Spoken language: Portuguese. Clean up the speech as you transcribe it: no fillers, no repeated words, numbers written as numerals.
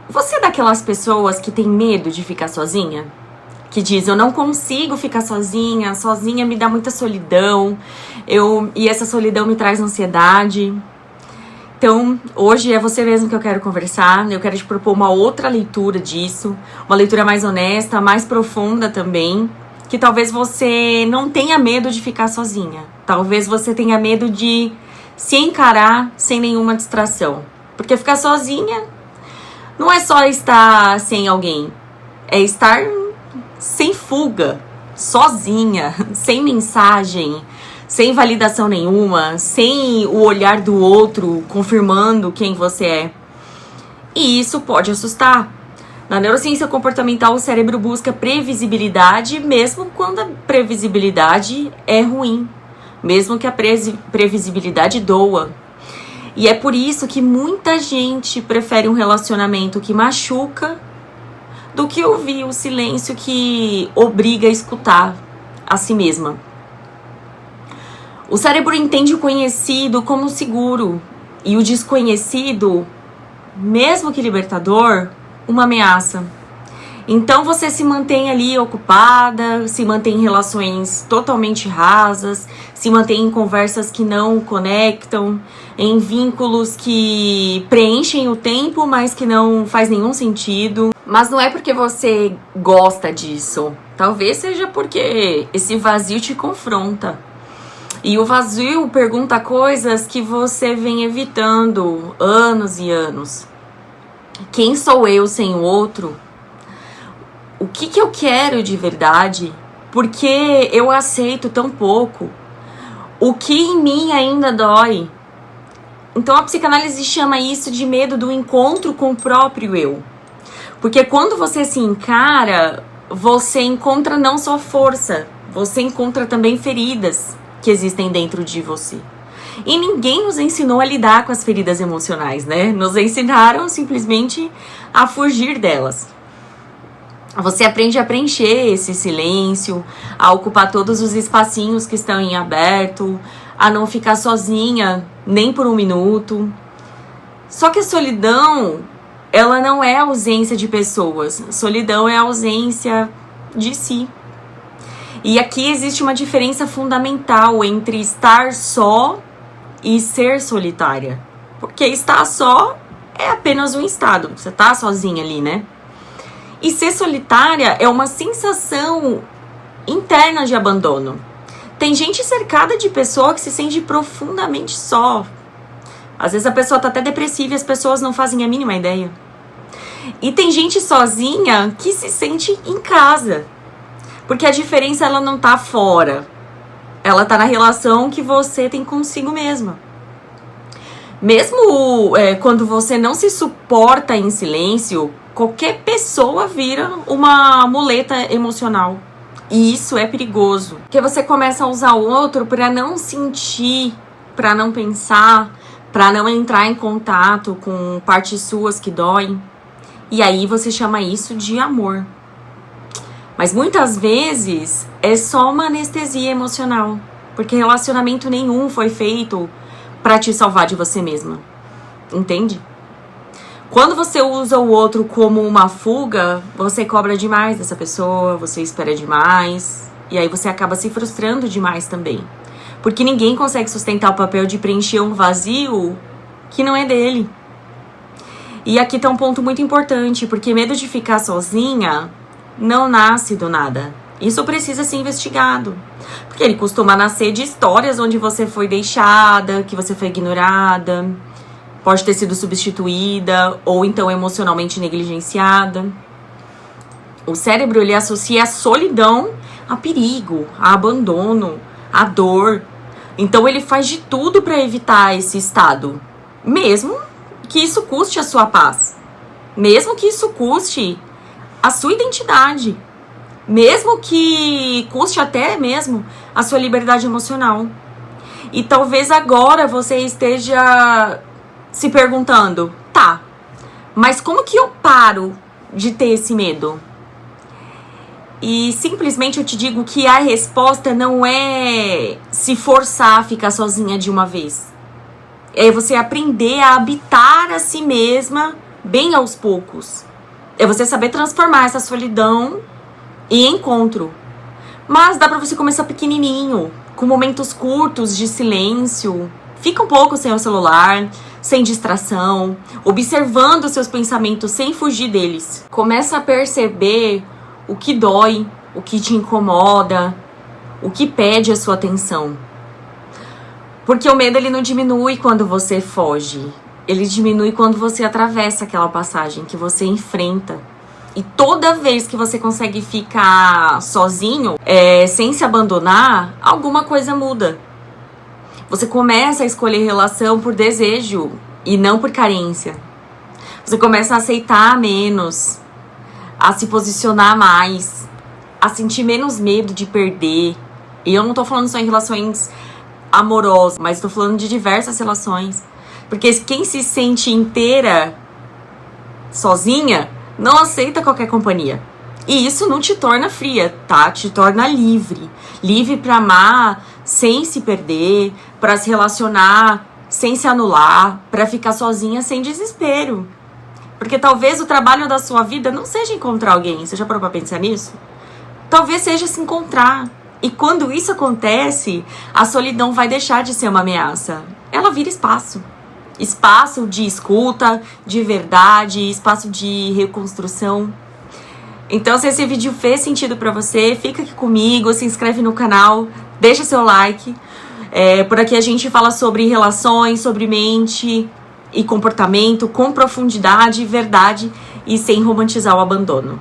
Você é daquelas pessoas que tem medo de ficar sozinha? Que diz, eu não consigo ficar sozinha, sozinha me dá muita solidão, e essa solidão me traz ansiedade. Então, hoje é você mesmo que eu quero conversar, eu quero te propor uma outra leitura disso, uma leitura mais honesta, mais profunda também, que talvez você não tenha medo de ficar sozinha, talvez você tenha medo de se encarar sem nenhuma distração, porque ficar sozinha não é só estar sem alguém, é estar sem fuga, sozinha, sem mensagem, sem validação nenhuma, sem o olhar do outro confirmando quem você é. E isso pode assustar. Na neurociência comportamental, o cérebro busca previsibilidade, mesmo quando a previsibilidade é ruim, mesmo que a previsibilidade doa. E é por isso que muita gente prefere um relacionamento que machuca do que ouvir o silêncio que obriga a escutar a si mesma. O cérebro entende o conhecido como seguro e o desconhecido, mesmo que libertador, uma ameaça. Então você se mantém ali ocupada, se mantém em relações totalmente rasas, se mantém em conversas que não conectam, em vínculos que preenchem o tempo, mas que não faz nenhum sentido. Mas não é porque você gosta disso. Talvez seja porque esse vazio te confronta. E o vazio pergunta coisas que você vem evitando anos e anos. Quem sou eu sem o outro? O que eu quero de verdade? Por que eu aceito tão pouco? O que em mim ainda dói? Então a psicanálise chama isso de medo do encontro com o próprio eu. Porque quando você se encara, você encontra não só força, você encontra também feridas que existem dentro de você. E ninguém nos ensinou a lidar com as feridas emocionais, né? Nos ensinaram simplesmente a fugir delas. Você aprende a preencher esse silêncio, a ocupar todos os espacinhos que estão em aberto, a não ficar sozinha nem por um minuto. Só que a solidão, ela não é a ausência de pessoas. Solidão é a ausência de si. E aqui existe uma diferença fundamental entre estar só e ser solitária. Porque estar só é apenas um estado. Você tá sozinha ali, né? E ser solitária é uma sensação interna de abandono. Tem gente cercada de pessoa que se sente profundamente só. Às vezes a pessoa tá até depressiva e as pessoas não fazem a mínima ideia. E tem gente sozinha que se sente em casa. Porque a diferença, ela não tá fora. Ela tá na relação que você tem consigo mesma. Mesmo quando você não se suporta em silêncio, qualquer pessoa vira uma muleta emocional. E isso é perigoso. Porque você começa a usar o outro para não sentir, para não pensar, para não entrar em contato com partes suas que doem. E aí você chama isso de amor. Mas muitas vezes é só uma anestesia emocional. Porque relacionamento nenhum foi feito para te salvar de você mesma. Entende? Quando você usa o outro como uma fuga, você cobra demais dessa pessoa, você espera demais, e aí você acaba se frustrando demais também. Porque ninguém consegue sustentar o papel de preencher um vazio que não é dele. E aqui tá um ponto muito importante, porque medo de ficar sozinha não nasce do nada. Isso precisa ser investigado. Porque ele costuma nascer de histórias onde você foi deixada, que você foi ignorada, pode ter sido substituída ou então emocionalmente negligenciada. O cérebro, ele associa a solidão a perigo, a abandono, a dor. Então ele faz de tudo para evitar esse estado, mesmo que isso custe a sua paz, mesmo que isso custe a sua identidade, mesmo que custe até mesmo a sua liberdade emocional. E talvez agora você esteja se perguntando, tá, mas como que eu paro de ter esse medo? E simplesmente eu te digo que a resposta não é se forçar a ficar sozinha de uma vez. É você aprender a habitar a si mesma bem aos poucos. É você saber transformar essa solidão em encontro. Mas dá pra você começar pequenininho, com momentos curtos de silêncio. Fica um pouco sem o celular, sem distração, observando os seus pensamentos sem fugir deles. Começa a perceber o que dói, o que te incomoda, o que pede a sua atenção. Porque o medo, ele não diminui quando você foge. Ele diminui quando você atravessa aquela passagem, que você enfrenta. E toda vez que você consegue ficar sozinho, sem se abandonar, alguma coisa muda. Você começa a escolher relação por desejo e não por carência. Você começa a aceitar menos, a se posicionar mais, a sentir menos medo de perder. E eu não tô falando só em relações amorosas, mas tô falando de diversas relações. Porque quem se sente inteira sozinha não aceita qualquer companhia. E isso não te torna fria, tá? Te torna livre. Livre pra amar sem se perder, pra se relacionar sem se anular, pra ficar sozinha sem desespero. Porque talvez o trabalho da sua vida não seja encontrar alguém. Você já parou pra pensar nisso? Talvez seja se encontrar. E quando isso acontece, a solidão vai deixar de ser uma ameaça. Ela vira espaço. Espaço de escuta, de verdade, espaço de reconstrução. Então, se esse vídeo fez sentido pra você, fica aqui comigo, se inscreve no canal, deixa seu like. Por aqui a gente fala sobre relações, sobre mente e comportamento, com profundidade, verdade e sem romantizar o abandono.